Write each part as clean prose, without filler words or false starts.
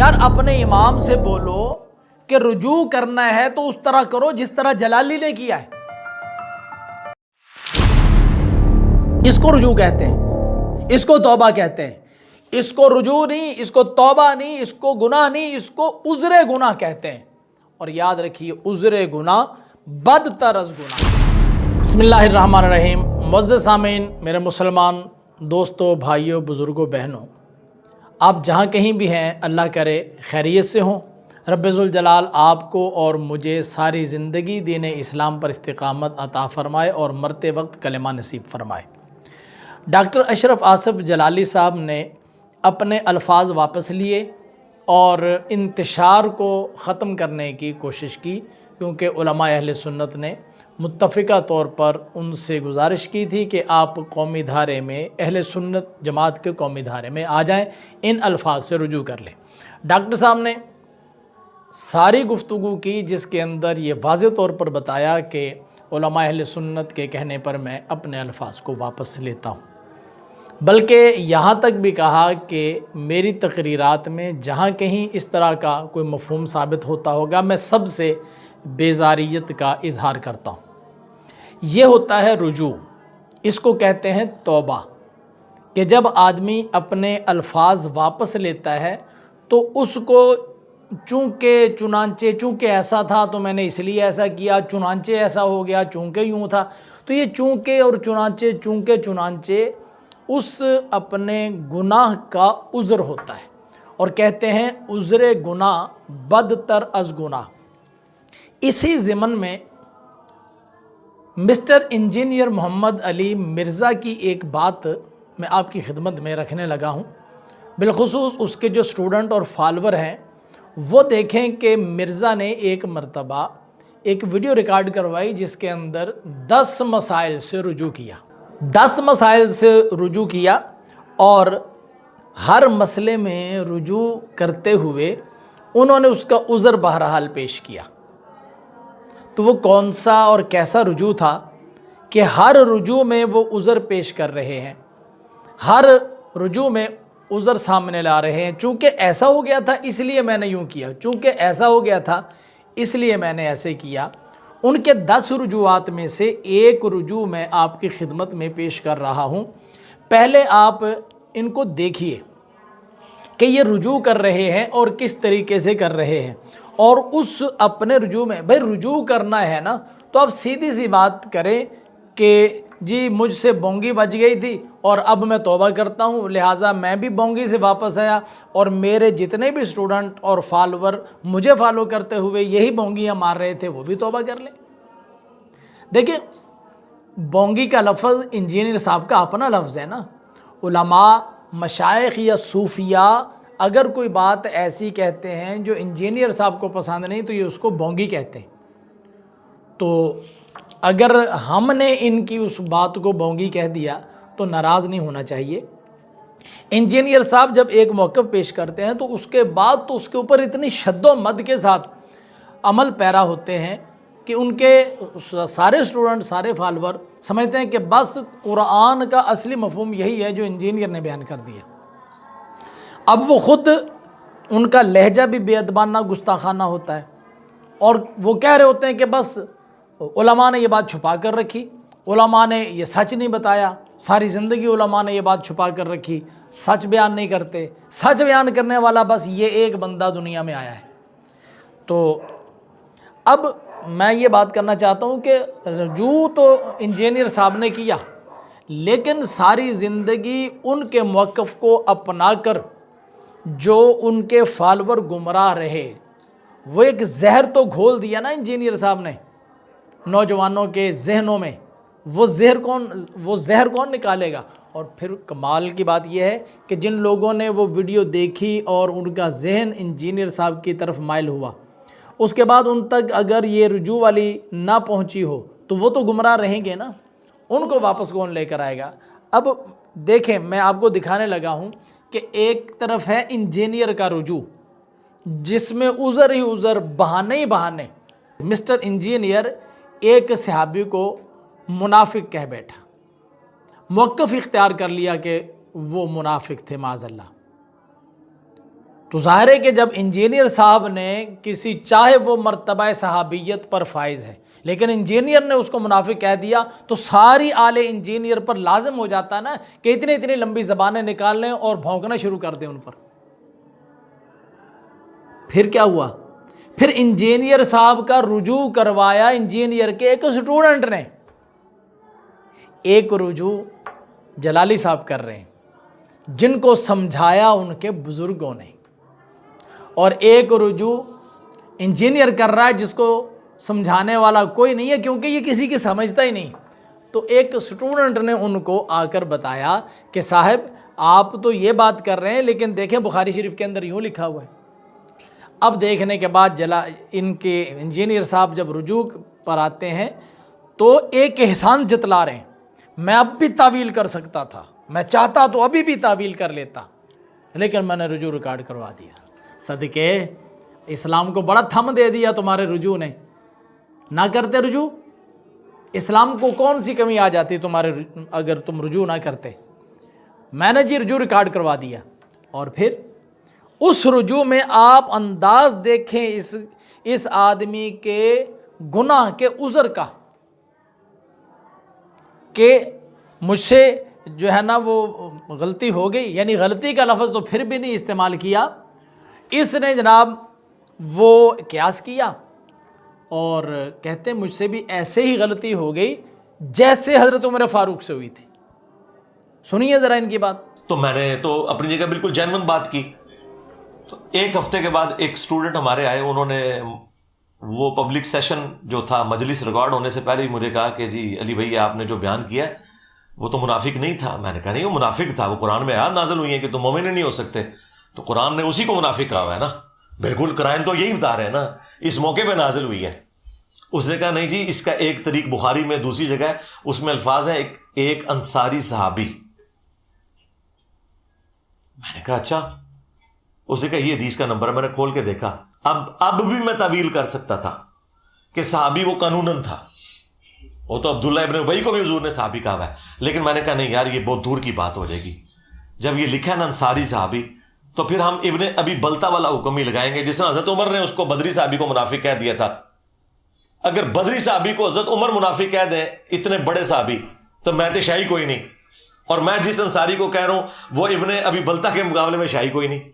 یار اپنے امام سے بولو کہ رجوع کرنا ہے تو اس طرح کرو جس طرح جلالی نے کیا ہے. اس کو رجوع کہتے ہیں، اس کو توبہ کہتے ہیں. اس کو رجوع نہیں، اس کو توبہ نہیں، اس کو گناہ نہیں، اس کو عذر گناہ کہتے ہیں. اور یاد رکھیے عذر گناہ بدتر از گناہ. بسم اللہ الرحمن الرحیم. معزز سامعین، میرے مسلمان دوستوں، بھائیوں، بزرگوں، بہنوں، آپ جہاں کہیں بھی ہیں اللہ کرے خیریت سے ہوں. رب ذوالجلال آپ کو اور مجھے ساری زندگی دین اسلام پر استقامت عطا فرمائے اور مرتے وقت کلمہ نصیب فرمائے. ڈاکٹر اشرف آصف جلالی صاحب نے اپنے الفاظ واپس لیے اور انتشار کو ختم کرنے کی کوشش کی، کیونکہ علماء اہل سنت نے متفقہ طور پر ان سے گزارش کی تھی کہ آپ قومی دھارے میں، اہل سنت جماعت کے قومی دھارے میں آ جائیں، ان الفاظ سے رجوع کر لیں. ڈاکٹر صاحب نے ساری گفتگو کی جس کے اندر یہ واضح طور پر بتایا کہ علماء اہل سنت کے کہنے پر میں اپنے الفاظ کو واپس لیتا ہوں. بلکہ یہاں تک بھی کہا کہ میری تقریرات میں جہاں کہیں اس طرح کا کوئی مفہوم ثابت ہوتا ہوگا میں سب سے بیزاریت کا اظہار کرتا ہوں. یہ ہوتا ہے رجوع، اس کو کہتے ہیں توبہ، کہ جب آدمی اپنے الفاظ واپس لیتا ہے تو اس کو چونکہ ایسا تھا تو میں نے اس لیے ایسا کیا، چنانچہ ایسا ہو گیا، چونکہ یوں تھا. تو یہ چونکہ اور چنانچہ اس اپنے گناہ کا عذر ہوتا ہے، اور کہتے ہیں عذر گناہ بدتر از گناہ. اسی ضمن میں مسٹر انجینئر محمد علی مرزا کی ایک بات میں آپ کی خدمت میں رکھنے لگا ہوں. بالخصوص اس کے جو اسٹوڈنٹ اور فالور ہیں وہ دیکھیں کہ مرزا نے ایک مرتبہ ایک ویڈیو ریکارڈ کروائی جس کے اندر 10 مسائل سے رجوع کیا. 10 مسائل سے رجوع کیا اور ہر مسئلے میں رجوع کرتے ہوئے انہوں نے اس کا عذر بہرحال پیش کیا. تو وہ کون سا اور کیسا رجوع تھا کہ ہر رجوع میں وہ عذر پیش کر رہے ہیں، ہر رجوع میں عذر سامنے لا رہے ہیں. چونکہ ایسا ہو گیا تھا اس لیے میں نے یوں کیا، چونکہ ایسا ہو گیا تھا اس لیے میں نے ایسے کیا. ان کے 10 رجوعات میں سے ایک رجوع میں آپ کی خدمت میں پیش کر رہا ہوں. پہلے آپ ان کو دیکھیے کہ یہ رجوع کر رہے ہیں اور کس طریقے سے کر رہے ہیں. اور اس اپنے رجوع میں بھئی رجوع کرنا ہے نا تو آپ سیدھی سی بات کریں کہ جی مجھ سے بونگی بج گئی تھی اور اب میں توبہ کرتا ہوں، لہٰذا میں بھی بونگی سے واپس آیا اور میرے جتنے بھی اسٹوڈنٹ اور فالور مجھے فالو کرتے ہوئے یہی بونگیاں مار رہے تھے وہ بھی توبہ کر لیں. دیکھیں بونگی کا لفظ انجینئر صاحب کا اپنا لفظ ہے نا. علماء، مشائخ یا صوفیاء اگر کوئی بات ایسی کہتے ہیں جو انجینئر صاحب کو پسند نہیں تو یہ اس کو بونگی کہتے ہیں. تو اگر ہم نے ان کی اس بات کو بونگی کہہ دیا تو ناراض نہیں ہونا چاہیے. انجینئر صاحب جب ایک موقف پیش کرتے ہیں تو اس کے بعد تو اس کے اوپر اتنی شد و مد کے ساتھ عمل پیرا ہوتے ہیں کہ ان کے سارے اسٹوڈنٹ، سارے فالور سمجھتے ہیں کہ بس قرآن کا اصلی مفہوم یہی ہے جو انجینئر نے بیان کر دیا. اب وہ خود ان کا لہجہ بھی بے ادبانہ، گستاخانہ ہوتا ہے، اور وہ کہہ رہے ہوتے ہیں کہ بس علماء نے یہ بات چھپا کر رکھی، علماء نے یہ سچ نہیں بتایا، ساری زندگی علماء نے یہ بات چھپا کر رکھی، سچ بیان نہیں کرتے، سچ بیان کرنے والا بس یہ ایک بندہ دنیا میں آیا ہے. تو اب میں یہ بات کرنا چاہتا ہوں کہ رجوع تو انجینئر صاحب نے کیا، لیکن ساری زندگی ان کے موقف کو اپنا کر جو ان کے فالور گمراہ رہے، وہ ایک زہر تو گھول دیا نا انجینئر صاحب نے نوجوانوں کے ذہنوں میں. وہ زہر کون نکالے گا؟ اور پھر کمال کی بات یہ ہے کہ جن لوگوں نے وہ ویڈیو دیکھی اور ان کا ذہن انجینئر صاحب کی طرف مائل ہوا، اس کے بعد ان تک اگر یہ رجوع والی نہ پہنچی ہو تو وہ تو گمراہ رہیں گے نا. ان کو واپس کون لے کر آئے گا؟ اب دیکھیں میں آپ کو دکھانے لگا ہوں کہ ایک طرف ہے انجینئر کا رجوع جس میں عذر ہی عذر، بہانے ہی بہانے. مسٹر انجینئر ایک صحابی کو منافق کہہ بیٹھا، موقف اختیار کر لیا کہ وہ منافق تھے معاذ اللہ. تو ظاہر ہے کہ جب انجینئر صاحب نے کسی چاہے وہ مرتبہ صحابیت پر فائز ہے لیکن انجینئر نے اس کو منافق کہہ دیا تو ساری آل انجینئر پر لازم ہو جاتا ہے نا کہ اتنی لمبی زبانیں نکال لیں اور بھونکنا شروع کر دیں ان پر۔ پھر کیا ہوا؟ پھر انجینئر صاحب کا رجوع کروایا انجینئر کے ایک اسٹوڈنٹ نے، ایک رجوع جلالی صاحب کر رہے ہیں جن کو سمجھایا ان کے بزرگوں نے، اور ایک رجوع انجینئر کر رہا ہے جس کو سمجھانے والا کوئی نہیں ہے کیونکہ یہ کسی کی سمجھتا ہی نہیں۔ تو ایک اسٹوڈنٹ نے ان کو آ کر بتایا کہ صاحب آپ تو یہ بات کر رہے ہیں لیکن دیکھیں بخاری شریف کے اندر یوں لکھا ہوا ہے۔ اب دیکھنے کے بعد ان کے انجینئر صاحب جب رجوع پر آتے ہیں تو ایک احسان جتلا رہے ہیں، میں اب بھی تعویل کر سکتا تھا، میں چاہتا تو ابھی بھی تعویل کر لیتا لیکن میں نے رجوع ریکارڈ کروا دیا۔ صدقے اسلام کو بڑا تھم دے دیا تمہارے رجوع نے، نہ کرتے رجوع؟ اسلام کو کون سی کمی آ جاتی تمہارے اگر تم رجوع نہ کرتے؟ میں نے رجوع ریکارڈ کروا دیا۔ اور پھر اس رجوع میں آپ انداز دیکھیں اس آدمی کے گناہ کے عذر کا، کہ مجھ سے جو ہے نا وہ غلطی ہو گئی، یعنی غلطی کا لفظ تو پھر بھی نہیں استعمال کیا، اس نے جناب وہ قیاس کیا اور کہتے ہیں مجھ سے بھی ایسے ہی غلطی ہو گئی جیسے حضرت عمر فاروق سے ہوئی تھی۔ سنیے ذرا ان کی بات۔ تو میں نے تو اپنی جگہ بالکل جینون بات کی۔ تو ایک ہفتے کے بعد ایک اسٹوڈنٹ ہمارے آئے، انہوں نے وہ پبلک سیشن جو تھا مجلس ریکارڈ ہونے سے پہلے ہی مجھے کہا کہ جی علی بھائی آپ نے جو بیان کیا ہے وہ تو منافق نہیں تھا۔ میں نے کہا نہیں وہ منافق تھا، وہ قرآن میں آیات نازل ہوئی ہیں کہ تم مومن نہیں ہو سکتے، تو قرآن نے اسی کو منافق کہا ہوا ہے نا، بالکل قرآن تو یہی بتا رہے ہیں نا، اس موقع پہ نازل ہوئی ہے۔ اس نے کہا نہیں جی اس کا ایک طریق بخاری میں دوسری جگہ ہے، اس میں الفاظ ہیں ایک انصاری صحابی۔ میں نے کہا اچھا۔ اس نے کہا یہ حدیث کا نمبر ہے، میں نے کھول کے دیکھا۔ اب بھی میں تعویل کر سکتا تھا کہ صحابی وہ قانوناً تھا، وہ تو عبداللہ ابن ابی کو بھی حضور نے صحابی کہا ہوا ہے، لیکن میں نے کہا نہیں یار یہ بہت دور کی بات ہو جائے گی۔ جب یہ لکھا ہے نا انصاری صحابی تو پھر ہم ابن ابی بلتا والا حکم ہی لگائیں گے، جس طرح حضرت عمر نے اس کو بدری صحابی کو منافق کہہ دیا تھا۔ اگر بدری صحابی کو حضرت عمر منافق کہہ دیں، اتنے بڑے صحابی، تو میں تو شاہی کوئی نہیں، اور میں جس انصاری کو کہہ رہا ہوں وہ ابن ابی بلتا کے مقابلے میں شاہی کوئی نہیں۔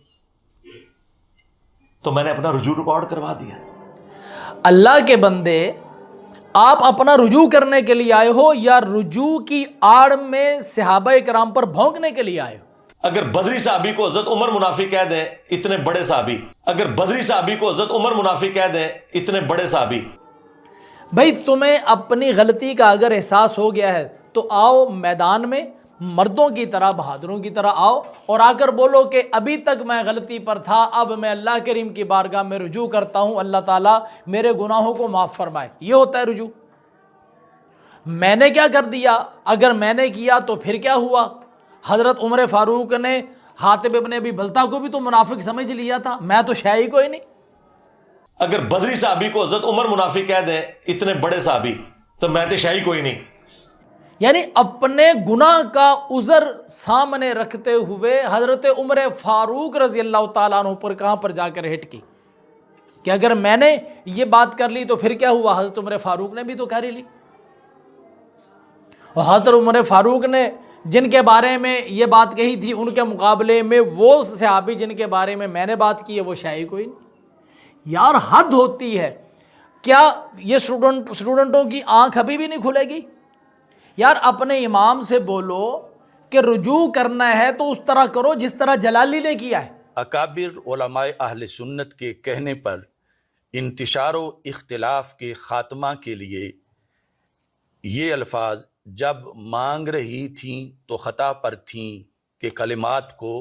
تو میں نے اپنا رجوع ریکارڈ کروا دیا۔ اللہ کے بندے، آپ اپنا رجوع کرنے کے لیے آئے ہو یا رجوع کی آڑ میں صحابہ کرام پر بھونکنے کے لیے آئے ہو؟ اگر بدری صحابی کو حضرت عمر منافق کہہ دیں، اتنے بڑے صحابی، اگر بدری صحابی کو حضرت عمر منافق کہہ دیں، اتنے بڑے صحابی۔ بھائی تمہیں اپنی غلطی کا اگر احساس ہو گیا ہے تو آؤ میدان میں مردوں کی طرح، بہادروں کی طرح آؤ اور آ کر بولو کہ ابھی تک میں غلطی پر تھا، اب میں اللہ کریم کی بارگاہ میں رجوع کرتا ہوں، اللہ تعالیٰ میرے گناہوں کو معاف فرمائے۔ یہ ہوتا ہے رجوع۔ میں نے کیا کر دیا؟ اگر میں نے کیا تو پھر کیا ہوا؟ حضرت عمر فاروق نے حاتب ابن ابی بلتا کو بھی تو منافق سمجھ لیا تھا، میں تو شاہی کوئی نہیں۔ اگر بدری صحابی کو حضرت عمر منافق کہہ دیں، اتنے بڑے صحابی، تو میں تو شاہی کوئی نہیں۔ یعنی اپنے گناہ کا عذر سامنے رکھتے ہوئے حضرت عمر فاروق رضی اللہ تعالیٰ عنہ پر کہاں پر جا کر ہٹ کی کہ اگر میں نے یہ بات کر لی تو پھر کیا ہوا؟ حضرت عمر فاروق نے بھی تو کر ہی لی۔ اور حضرت عمر فاروق نے جن کے بارے میں یہ بات کہی تھی ان کے مقابلے میں وہ صحابی جن کے بارے میں نے بات کی ہے وہ شاہی کوئی نہیں۔ یار حد ہوتی ہے۔ کیا یہ اسٹوڈنٹوں کی آنکھ ابھی بھی نہیں کھلے گی؟ یار اپنے امام سے بولو کہ رجوع کرنا ہے تو اس طرح کرو جس طرح جلالی نے کیا ہے۔ اکابر علماء اہل سنت کے کہنے پر انتشار و اختلاف کے خاتمہ کے لیے یہ الفاظ جب مانگ رہی تھیں تو خطا پر تھیں کہ کلمات کو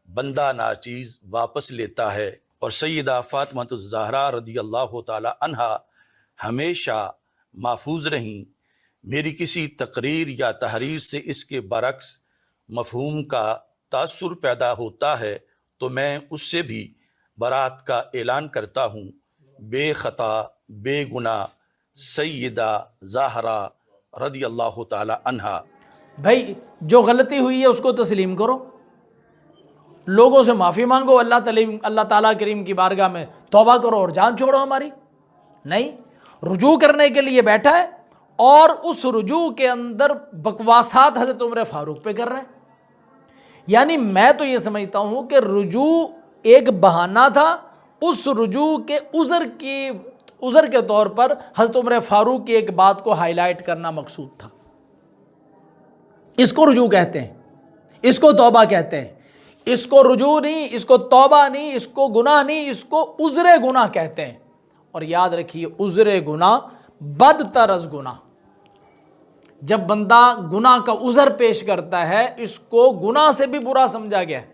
بندہ ناچیز واپس لیتا ہے، اور سیدہ فاطمہ الزہرا رضی اللہ تعالی عنہا ہمیشہ محفوظ رہیں۔ میری کسی تقریر یا تحریر سے اس کے برعکس مفہوم کا تاثر پیدا ہوتا ہے تو میں اس سے بھی برات کا اعلان کرتا ہوں۔ بے خطا بے گناہ سیدہ زہرا رضی اللہ تعالی عنہا۔ بھائی جو غلطی ہوئی ہے اس کو تسلیم کرو، لوگوں سے معافی مانگو، اللہ تعالیٰ کریم کی بارگاہ میں توبہ کرو اور جان چھوڑو ہماری. نہیں، رجوع کرنے کے لیے بیٹھا ہے اور اس رجوع کے اندر بکواسات حضرت عمر فاروق پہ کر رہا ہے. یعنی میں تو یہ سمجھتا ہوں کہ رجوع ایک بہانہ تھا، اس رجوع کے عذر کے طور پر حضرت عمر فاروق کی ایک بات کو ہائی لائٹ کرنا مقصود تھا. اس کو رجوع کہتے ہیں، اس کو توبہ کہتے ہیں. اس کو رجوع نہیں، اس کو توبہ نہیں، اس کو گناہ نہیں، اس کو عذر گناہ کہتے ہیں. اور یاد رکھیے، عذر گناہ بدتر از گناہ. جب بندہ گناہ کا عذر پیش کرتا ہے، اس کو گناہ سے بھی برا سمجھا گیا ہے.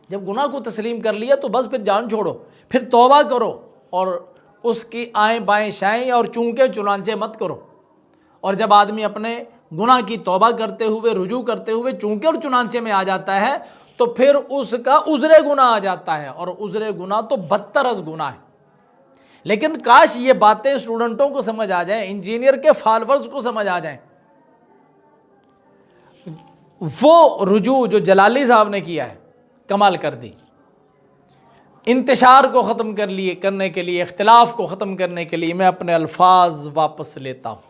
جب گناہ کو تسلیم کر لیا تو بس پھر جان چھوڑو، پھر توبہ کرو اور اس کی آئیں بائیں شائیں اور چونکے چنانچے مت کرو. اور جب آدمی اپنے گناہ کی توبہ کرتے ہوئے، رجوع کرتے ہوئے چونکے اور چنانچے میں آ جاتا ہے تو پھر اس کا عذر گناہ آ جاتا ہے، اور عذر گناہ تو بدتر از گناہ ہے. لیکن کاش یہ باتیں اسٹوڈنٹوں کو سمجھ آ جائیں، انجینئر کے فالورز کو سمجھ آ جائیں. وہ رجوع جو جلالی صاحب نے کیا ہے کمال کر دی. انتشار کو ختم کرنے کے لیے، اختلاف کو ختم کرنے کے لیے میں اپنے الفاظ واپس لیتا ہوں.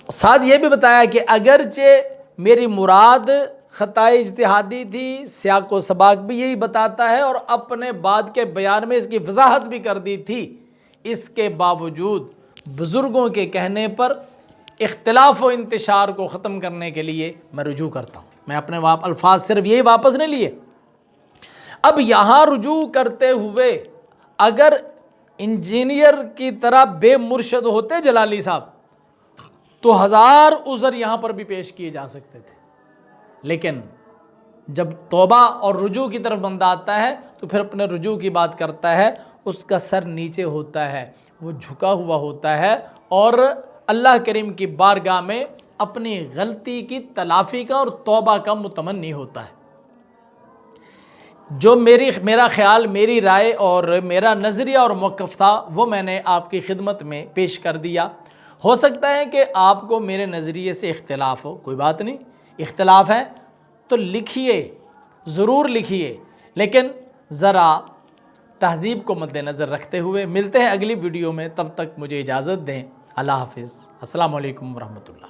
ساتھ یہ بھی بتایا کہ اگرچہ میری مراد خطائے اجتہادی تھی، سیاق و سباق بھی یہی بتاتا ہے اور اپنے بعد کے بیان میں اس کی وضاحت بھی کر دی تھی، اس کے باوجود بزرگوں کے کہنے پر اختلاف و انتشار کو ختم کرنے کے لیے میں رجوع کرتا ہوں. میں اپنے الفاظ صرف یہی واپس نہیں لیے. اب یہاں رجوع کرتے ہوئے اگر انجینئر کی طرح بے مرشد ہوتے جلالی صاحب تو ہزار عذر یہاں پر بھی پیش کیے جا سکتے تھے. لیکن جب توبہ اور رجوع کی طرف بندہ آتا ہے تو پھر اپنے رجوع کی بات کرتا ہے، اس کا سر نیچے ہوتا ہے، وہ جھکا ہوا ہوتا ہے اور اللہ کریم کی بارگاہ میں اپنی غلطی کی تلافی کا اور توبہ کا متمنی ہوتا ہے. جو میرا خیال، میری رائے اور میرا نظریہ اور موقف تھا وہ میں نے آپ کی خدمت میں پیش کر دیا. ہو سکتا ہے کہ آپ کو میرے نظریے سے اختلاف ہو، کوئی بات نہیں، اختلاف ہے تو لکھیے، ضرور لکھیے، لیکن ذرا تہذیب کو مد نظر رکھتے ہوئے. ملتے ہیں اگلی ویڈیو میں، تب تک مجھے اجازت دیں. اللہ حافظ. السلام علیکم ورحمۃ اللہ.